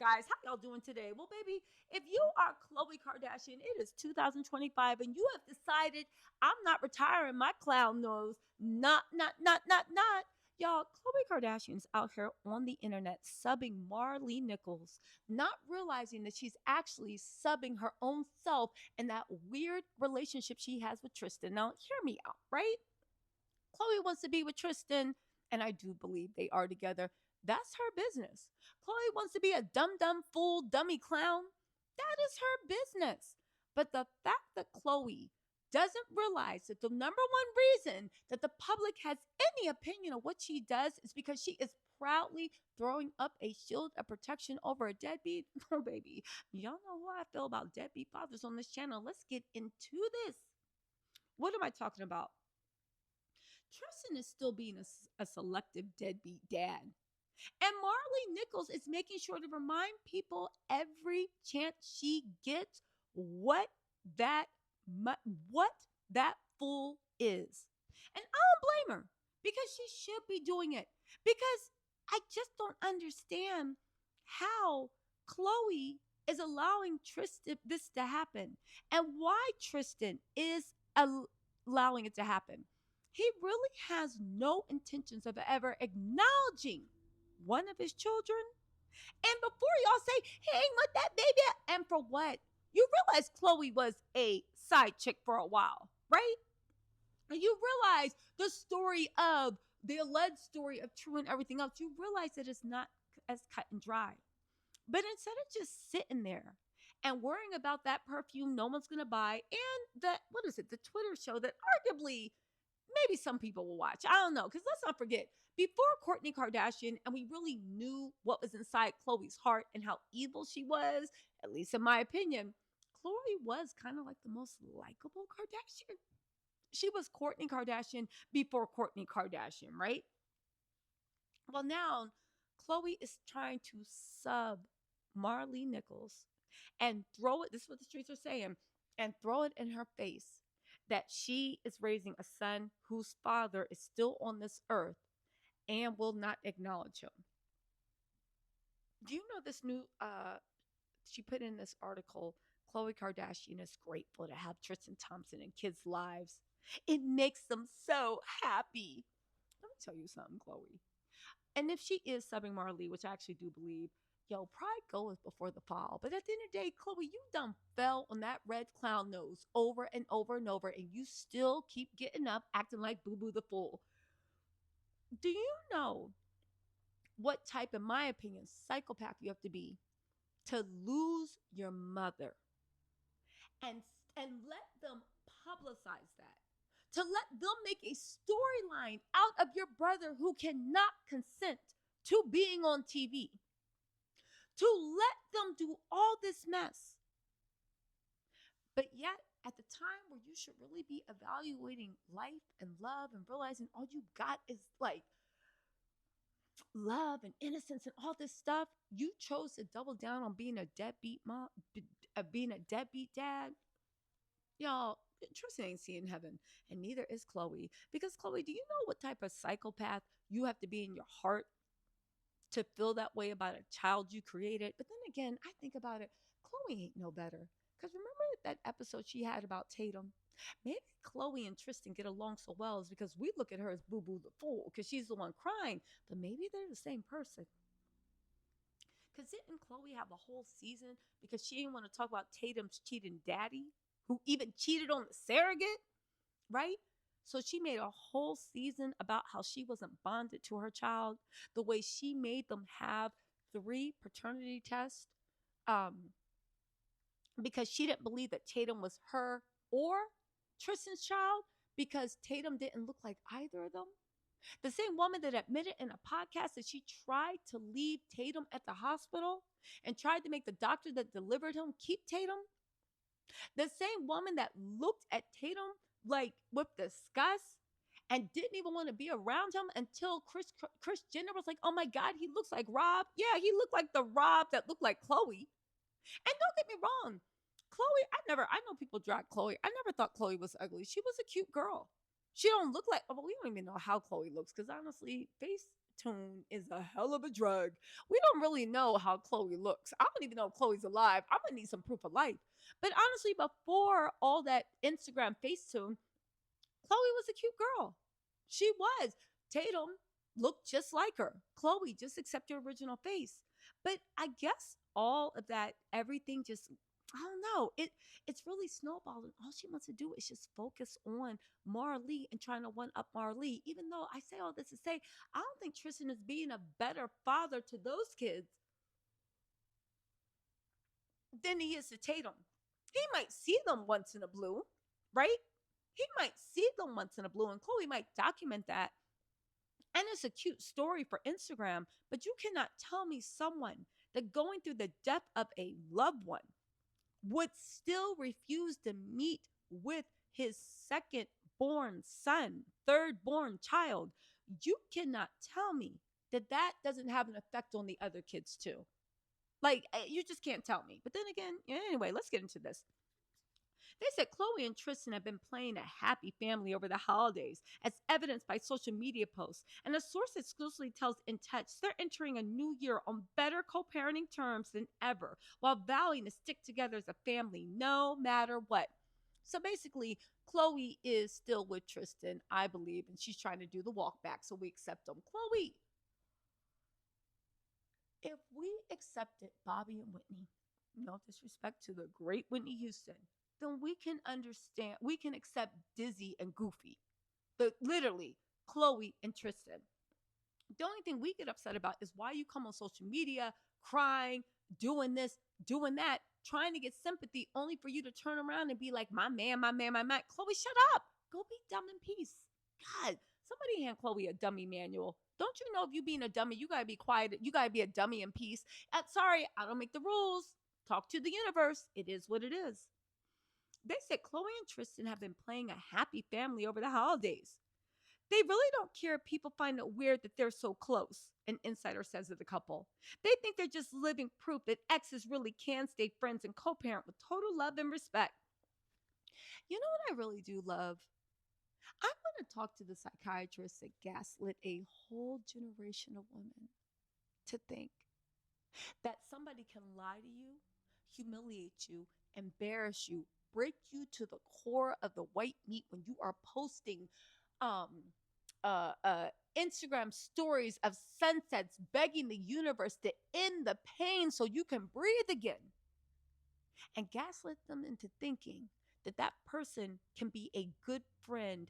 guys? How y'all doing today? Well, baby, if you are Khloé Kardashian, it is 2025 and you have decided I'm not retiring my clown nose. Not. Y'all, Khloé Kardashian's out here on the internet subbing Maralee Nichols, not realizing that she's actually subbing her own self in that weird relationship she has with Tristan. Now, hear me out, right? Khloé wants to be with Tristan, and I do believe they are together. That's her business. Khloé wants to be a dumb, fool, dummy clown. That is her business. But the fact that Khloé doesn't realize that the number one reason that the public has any opinion of what she does is because she is proudly throwing up a shield of protection over a deadbeat. Oh, baby, y'all know how I feel about deadbeat fathers on this channel. Let's get into this. What am I talking about? Tristan is still being a selective deadbeat dad. And Maralee Nichols is making sure to remind people every chance she gets what that what that fool is. And I don't blame her because she should be doing it. Because I just don't understand how Khloé is allowing Tristan this to happen and why Tristan is allowing it to happen. He really has no intentions of ever acknowledging one of his children. And before y'all say, he ain't with that baby, and for what? You realize Khloé was a side chick for a while, right? And you realize the alleged story of True and everything else, you realize that it's not as cut and dry. But instead of just sitting there and worrying about that perfume no one's gonna buy, and the Twitter show that arguably maybe some people will watch. I don't know. Because let's not forget, before Kourtney Kardashian, and we really knew what was inside Khloé's heart and how evil she was, at least in my opinion, Khloé was kind of like the most likable Kardashian. She was Kourtney Kardashian before Kourtney Kardashian, right? Well, now Khloé is trying to sub Maralee Nichols and throw it, this is what the streets are saying, and throw it in her face that she is raising a son whose father is still on this earth and will not acknowledge him. Do you know this new, she put in this article, Khloé Kardashian is grateful to have Tristan Thompson in kids' lives. It makes them so happy. Let me tell you something, Khloé. And if she is subbing Maralee, which I actually do believe, yo, pride goeth before the fall. But at the end of the day, Khloé, you done fell on that red clown nose over and over and over, and you still keep getting up acting like Boo Boo the Fool. Do you know what type, in my opinion, psychopath you have to be to lose your mother and let them publicize that? To let them make a storyline out of your brother who cannot consent to being on TV? To let them do all this mess. But yet, at the time where you should really be evaluating life and love and realizing all you got is like love and innocence and all this stuff, you chose to double down on being a deadbeat mom, being a deadbeat dad. Y'all, Tristan ain't seeing heaven, and neither is Khloé. Because Khloé, do you know what type of psychopath you have to be in your heart to feel that way about a child you created? But then again, I think about it, Khloé ain't no better. Because remember that episode she had about Tatum? Maybe Khloé and Tristan get along so well is because we look at her as Boo Boo the Fool because she's the one crying. But maybe they're the same person. Because didn't Khloé have a whole season because she didn't want to talk about Tatum's cheating daddy, who even cheated on the surrogate, right? So she made a whole season about how she wasn't bonded to her child, the way she made them have 3 paternity tests, because she didn't believe that Tatum was her or Tristan's child because Tatum didn't look like either of them. The same woman that admitted in a podcast that she tried to leave Tatum at the hospital and tried to make the doctor that delivered him keep Tatum. The same woman that looked at Tatum like with disgust and didn't even want to be around him until Kris Jenner was like, oh my God, he looks like Rob. Yeah, he looked like the Rob that looked like Khloé. And don't get me wrong, Khloé, I know people drag Khloé. I never thought Khloé was ugly. She was a cute girl. She don't look like, well, we don't even know how Khloé looks because honestly, FaceTune is a hell of a drug. We don't really know how Khloé looks. I don't even know if Khloé's alive. I'm gonna need some proof of life. But honestly, before all that Instagram FaceTune, Khloé was a cute girl. She was. Tatum looked just like her. Khloé, just accept your original face. But I guess all of that, everything just, I don't know. It's really snowballing. All she wants to do is just focus on Maralee and trying to one up Maralee. Even though I say all this to say, I don't think Tristan is being a better father to those kids than he is to Tatum. He might see them once in a blue, right? He might see them once in a blue, and Khloé might document that. And it's a cute story for Instagram, but you cannot tell me someone that going through the death of a loved one would still refuse to meet with his second born son, third born child. You cannot tell me that that doesn't have an effect on the other kids too. Like, you just can't tell me. But then again, anyway, let's get into this. They said Khloé and Tristan have been playing a happy family over the holidays, as evidenced by social media posts. And a source exclusively tells In Touch they're entering a new year on better co parenting terms than ever, while vowing to stick together as a family no matter what. So basically, Khloé is still with Tristan, I believe, and she's trying to do the walk back, so we accept them. Khloé, if we accepted Bobby and Whitney, no disrespect to the great Whitney Houston, then we can understand, we can accept Dizzy and Goofy. But literally, Khloé and Tristan. The only thing we get upset about is why you come on social media crying, doing this, doing that, trying to get sympathy, only for you to turn around and be like, my man, my man, my man. Khloé, shut up. Go be dumb in peace. God, somebody hand Khloé a dummy manual. Don't you know if you being a dummy, you got to be quiet. You got to be a dummy in peace. Sorry, I don't make the rules. Talk to the universe. It is what it is. They said Khloé and Tristan have been playing a happy family over the holidays. They really don't care if people find it weird that they're so close, an insider says of the couple. They think they're just living proof that exes really can stay friends and co-parent with total love and respect. You know what I really do love? I want to talk to the psychiatrist that gaslit a whole generation of women to think that somebody can lie to you, humiliate you, embarrass you, break you to the core of the white meat when you are posting um Instagram stories of sunsets, begging the universe to end the pain so you can breathe again, and gaslit them into thinking that that person can be a good friend,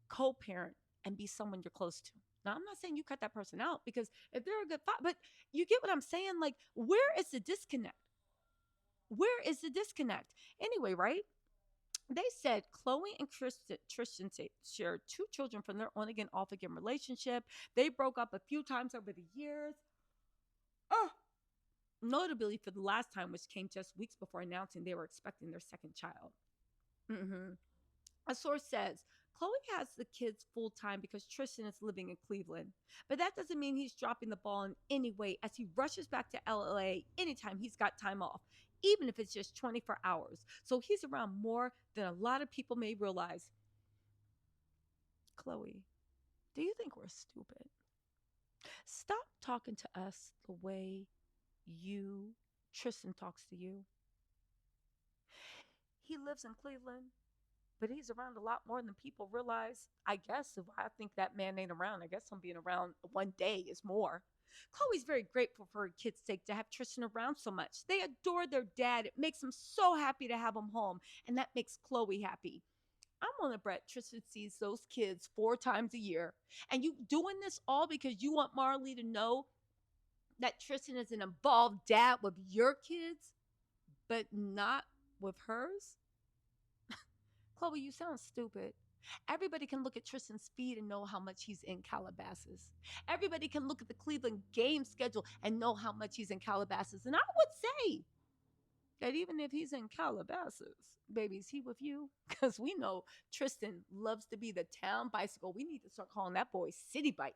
co-parent, and be someone you're close to. Now, I'm not saying you cut that person out, because if they're a good but you get what I'm saying? Like, where is the disconnect? Where is the disconnect? Anyway, right? They said Khloé and Tristan shared two children from their on again, off again relationship. They broke up a few times over the years. Oh, notably for the last time, which came just weeks before announcing they were expecting their second child. A source says Khloé has the kids full time because Tristan is living in Cleveland. But that doesn't mean he's dropping the ball in any way, as he rushes back to LA anytime he's got time off, even if it's just 24 hours. So he's around more than a lot of people may realize. Khloé, do you think we're stupid? Stop talking to us the way Tristan talks to you. He lives in Cleveland, but he's around a lot more than people realize. I guess if I think that man ain't around, I guess him being around one day is more. Khloé's very grateful for her kids' sake to have Tristan around so much. They adore their dad. It makes them so happy to have him home, and that makes Khloé happy. I'm on the Brett. Tristan sees those kids 4 times a year, and you doing this all because you want Maralee to know that Tristan is an involved dad with your kids, but not with hers? Khloé, you sound stupid. Everybody can look at Tristan's feed and know how much he's in Calabasas. Everybody can look at the Cleveland game schedule and know how much he's in Calabasas. And I would say that even if he's in Calabasas, baby, is he with you? Because we know Tristan loves to be the town bicycle. We need to start calling that boy City Bike.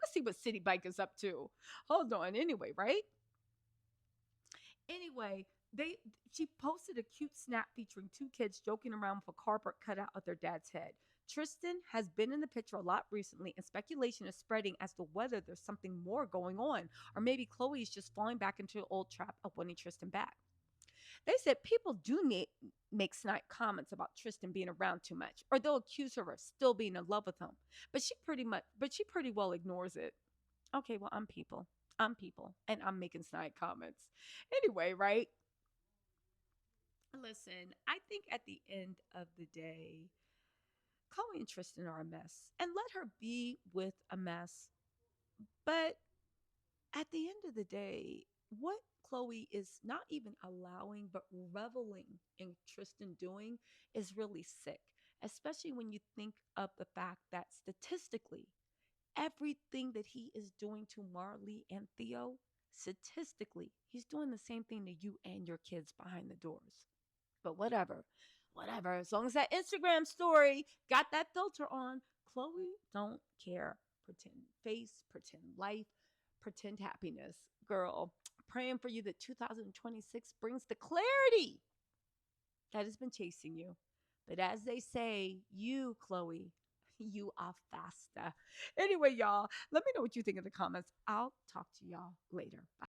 Let's see what City Bike is up to. Hold on. Anyway, right? Anyway, she posted a cute snap featuring 2 kids joking around with a cardboard cutout of their dad's head. Tristan has been in the picture a lot recently, and speculation is spreading as to whether there's something more going on, or maybe Khloe is just falling back into the old trap of wanting Tristan back. They said people do make snide comments about Tristan being around too much, or they'll accuse her of still being in love with him. But she pretty well ignores it. Okay, well, I'm people. I'm people, and I'm making snide comments. Anyway, right? Listen, I think at the end of the day, Chloe and Tristan are a mess, and let her be with a mess. But at the end of the day, what Chloe is not even allowing but reveling in Tristan doing is really sick, especially when you think of the fact that statistically, everything that he is doing to Marley and Theo, statistically, he's doing the same thing to you and your kids behind the doors. But whatever, whatever. As long as that Instagram story got that filter on, Chloe don't care. Pretend face, pretend life, pretend happiness. Girl, praying for you that 2026 brings the clarity that has been chasing you. But as they say, you, Chloe, you are faster. Anyway, y'all, let me know what you think in the comments. I'll talk to y'all later. Bye.